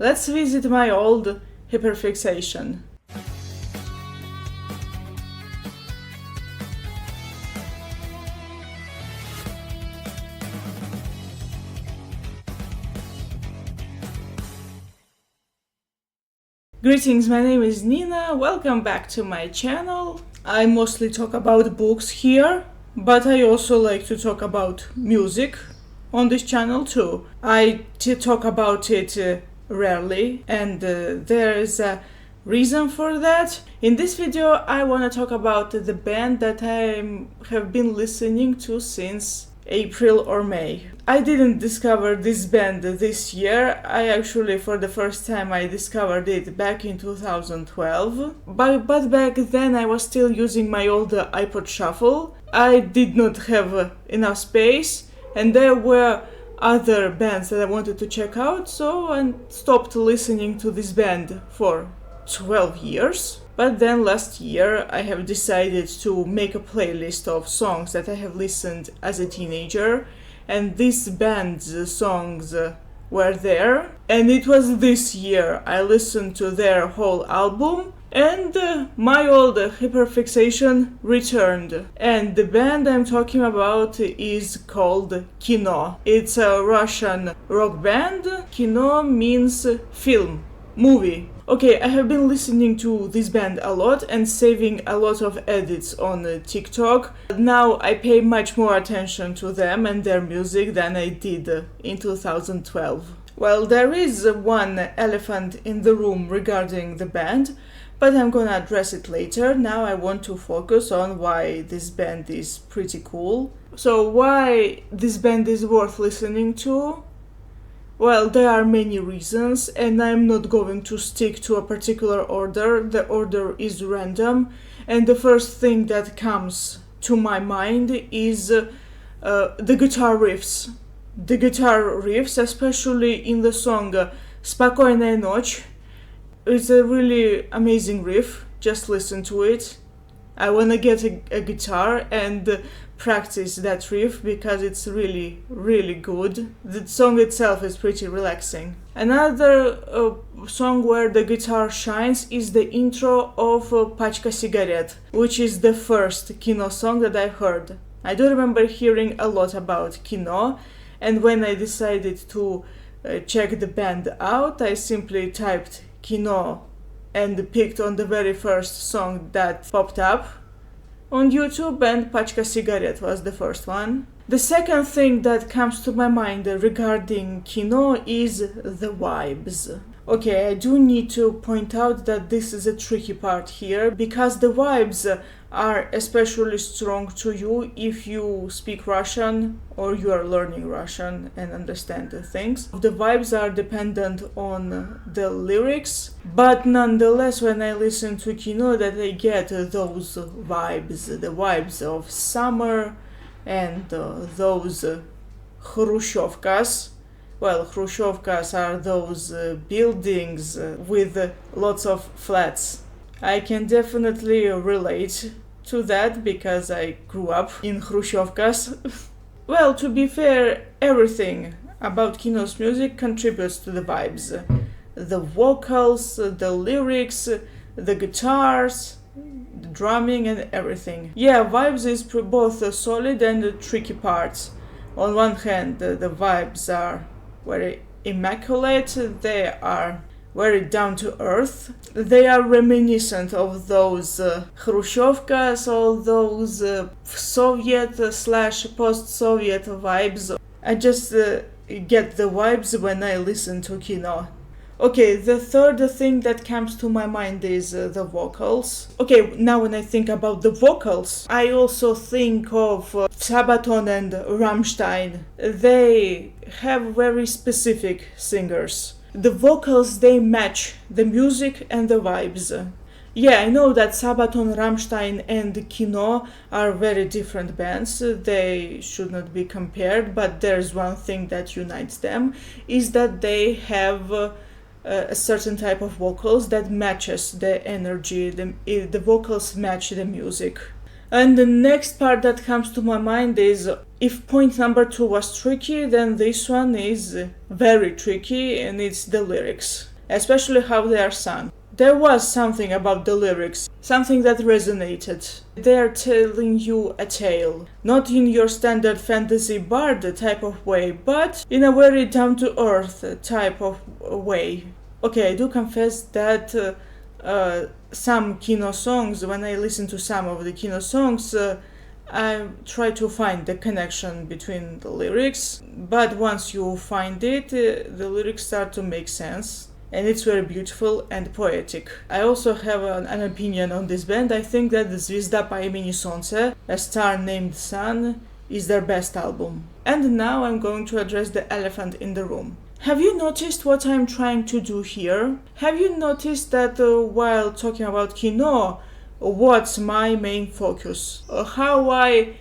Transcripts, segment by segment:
let's visit my old hyperfixation. Greetings, my name is Nina, welcome back to my channel. I mostly talk about books here, but I also like to talk about music on this channel too. I talk about it rarely, and there is a reason for that. In this video I want to talk about the band that I have been listening to since April or May. I didn't discover this band this year. I actually, for the first time, I discovered it back in 2012. But back then I was still using my old iPod Shuffle. I did not have enough space, and there were other bands that I wanted to check out, so I stopped listening to this band for 12 years. But then last year I have decided to make a playlist of songs that I have listened as a teenager, and this band's songs were there. And it was this year I listened to their whole album, and my old hyperfixation returned. And the band I'm talking about is called Kino. It's a Russian rock band. Kino means film, movie. Okay, I have been listening to this band a lot and saving a lot of edits on TikTok. Now I pay much more attention to them and their music than I did in 2012. Well, there is one elephant in the room regarding the band, but I'm gonna address it later. Now I want to focus on why this band is pretty cool. So why this band is worth listening to? Well, there are many reasons, and I'm not going to stick to a particular order. The order is random, and the first thing that comes to my mind is the guitar riffs. The guitar riffs, especially in the song Spokojная ночь, it's a really amazing riff. Just listen to it. I wanna get a guitar and practice that riff because it's really, really good. The song itself is pretty relaxing. Another song where the guitar shines is the intro of Пачка сигарет, which is the first Kino song that I heard. I do remember hearing a lot about Kino, and when I decided to check the band out, I simply typed Kino and picked on the very first song that popped up on YouTube, and Пачка сигарет was the first one. The second thing that comes to my mind regarding Kino is the vibes. Okay, I do need to point out that this is a tricky part here, because the vibes are especially strong to you if you speak Russian or you are learning Russian and understand the things. The vibes are dependent on the lyrics, but nonetheless when I listen to Kino, that I get those vibes, the vibes of summer and those Khrushchevkas. Well, Khrushchevkas are those buildings with lots of flats. I can definitely relate to that because I grew up in Khrushchevkas. Well, to be fair, everything about Kino's music contributes to the vibes. The vocals, the lyrics, the guitars, the drumming and everything. Yeah, vibes is both solid and tricky parts. On one hand, the vibes are very immaculate, they are very down to earth. They are reminiscent of those Khrushchevkas, all those Soviet / post-Soviet vibes. I just get the vibes when I listen to Kino. Okay, the third thing that comes to my mind is the vocals. Okay, now when I think about the vocals, I also think of Sabaton and Rammstein. They have very specific singers. The vocals, they match the music and the vibes. Yeah, I know that Sabaton, Rammstein and Kino are very different bands. They should not be compared, but there's one thing that unites them, is that they have a certain type of vocals that matches the energy. The vocals match the music. And the next part that comes to my mind is, if point number 2 was tricky, then this one is very tricky, and it's the lyrics. especially how they are sung. There was something about the lyrics, something that resonated. They are telling you a tale, not in your standard fantasy bard type of way, but in a very down-to-earth type of way. Okay, I do confess that some Kino songs, when I listen to some of the Kino songs, I try to find the connection between the lyrics, but once you find it, the lyrics start to make sense. And it's very beautiful and poetic. I also have an opinion on this band. I think that the Звезда по имени Солнце, A Star Named Sun, is their best album. And now I'm going to address the elephant in the room. Have you noticed what I'm trying to do here? Have you noticed that while talking about Kino, what's my main focus? How I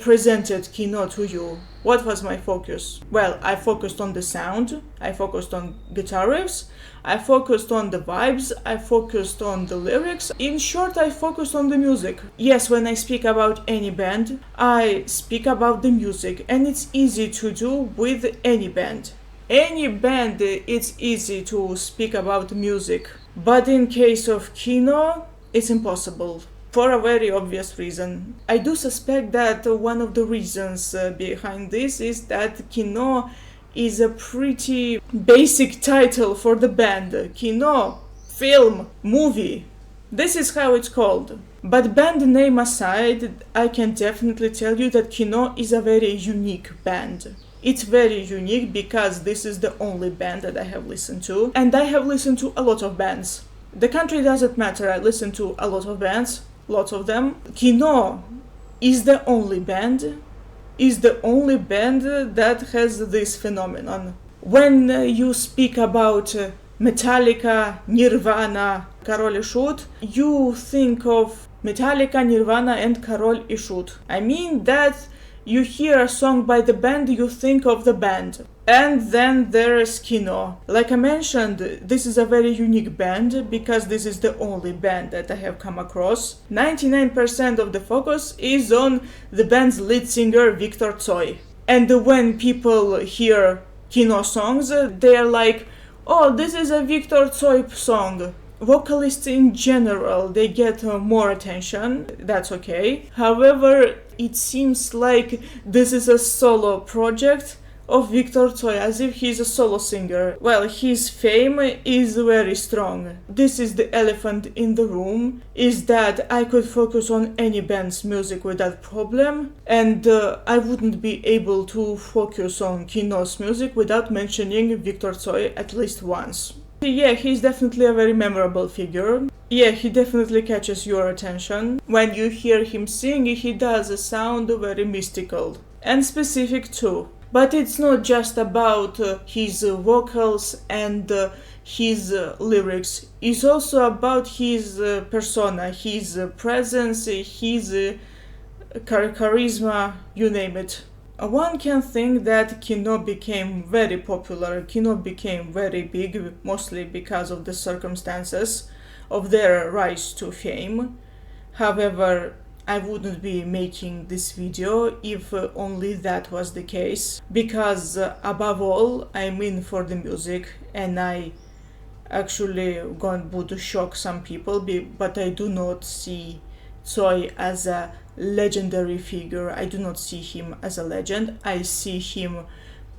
presented Kino to you? What was my focus? Well, I focused on the sound, I focused on guitar riffs, I focused on the vibes, I focused on the lyrics. In short, I focused on the music. Yes, when I speak about any band, I speak about the music, and it's easy to do with any band. Any band, it's easy to speak about music. But in case of Kino, it's impossible. For a very obvious reason. I do suspect that one of the reasons behind this is that Kino is a pretty basic title for the band. Kino, film, movie. This is how it's called. But band name aside, I can definitely tell you that Kino is a very unique band. It's very unique because this is the only band that I have listened to. And I have listened to a lot of bands. The country doesn't matter, I listen to a lot of bands. Lots of them. Kino is the only band that has this phenomenon. When you speak about Metallica, Nirvana, Король и Шут, you think of Metallica, Nirvana and Король и Шут. I mean that you hear a song by the band, you think of the band. And then there is Kino. Like I mentioned, this is a very unique band because this is the only band that I have come across. 99% of the focus is on the band's lead singer, Viktor Tsoi. And when people hear Kino songs, they are like, oh, this is a Viktor Tsoi song. Vocalists in general, they get more attention, that's okay. However, it seems like this is a solo project of Viktor Tsoi, as if he's a solo singer. Well, his fame is very strong. This is the elephant in the room, is that I could focus on any band's music without problem, and I wouldn't be able to focus on Kino's music without mentioning Viktor Tsoi at least once. Yeah, he's definitely a very memorable figure. Yeah, he definitely catches your attention. When you hear him sing, he does sound very mystical and specific too. But it's not just about his vocals and his lyrics. It's also about his persona, his presence, his charisma, you name it. One can think that Kino became very popular, Kino became very big, mostly because of the circumstances of their rise to fame. However, I wouldn't be making this video if only that was the case, because above all, I'm in for the music, and I actually would shock some people, but I do not see Tsoi as a legendary figure. I do not see him as a legend. I see him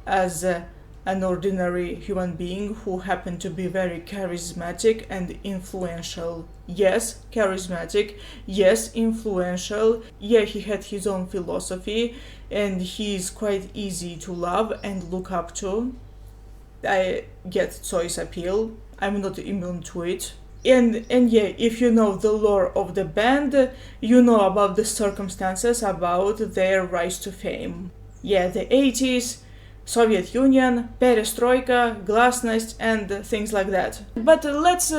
as an ordinary human being who happened to be very charismatic and influential. Yes, charismatic. Yes, influential. Yeah, he had his own philosophy and he is quite easy to love and look up to. I get Tsoi's appeal. I'm not immune to it. And yeah, if you know the lore of the band, you know about the circumstances about their rise to fame. Yeah, the 80's, Soviet Union, perestroika, glasnost, and things like that. But let's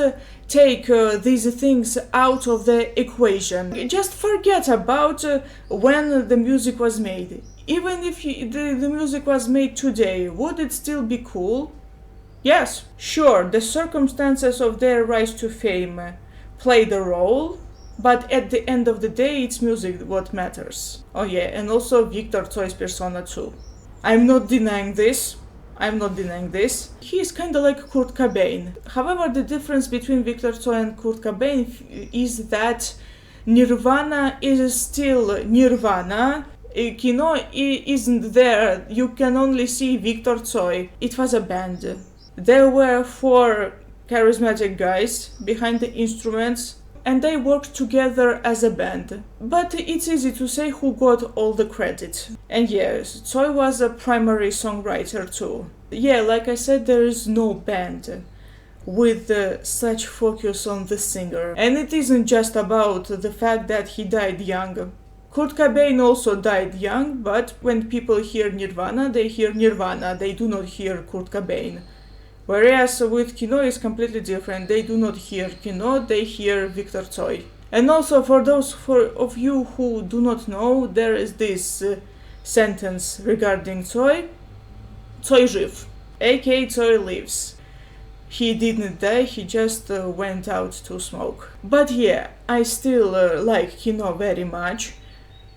take these things out of the equation. Just forget about when the music was made. Even if the music was made today, would it still be cool? Yes, sure, the circumstances of their rise to fame played a role, but at the end of the day, it's music what matters. Oh yeah, and also Viktor Tsoi's persona too. I'm not denying this. I'm not denying this. He is kinda like Kurt Cobain. However, the difference between Victor Tsoi and Kurt Cobain is that Nirvana is still Nirvana. Kino isn't there. You can only see Victor Tsoi. It was a band. There were 4 charismatic guys behind the instruments, and they worked together as a band. But it's easy to say who got all the credit. And yes, Tsoi was a primary songwriter too. Yeah, like I said, there is no band with such focus on the singer. And it isn't just about the fact that he died young. Kurt Cobain also died young, but when people hear Nirvana, they hear Nirvana, they do not hear Kurt Cobain. Whereas with Kino is completely different. They do not hear Kino, they hear Victor Tsoi. And also for those of you who do not know, there is this sentence regarding Tsoi. Tsoi żyw, aka Tsoi lives. He didn't die, he just went out to smoke. But yeah, I still like Kino very much.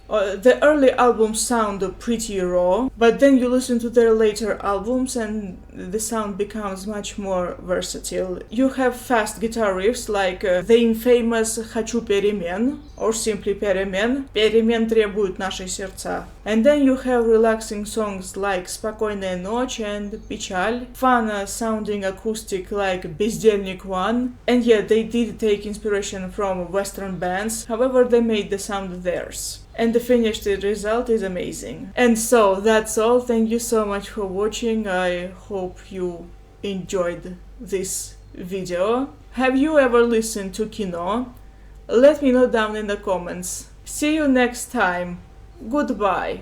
The early albums sound pretty raw, but then you listen to their later albums and the sound becomes much more versatile. You have fast guitar riffs like the infamous «Хочу перемен» or simply «Перемен». «Перемен требуют наши сердца». And then you have relaxing songs like «Спокойная ночь» and «Печаль», fun sounding acoustic like «Бездельник 1». And yeah, they did take inspiration from Western bands, however they made the sound theirs. And the finished result is amazing. And so that's all. Thank you so much for watching. I hope you enjoyed this video. Have you ever listened to Kino? Let me know down in the comments. See you next time. Goodbye.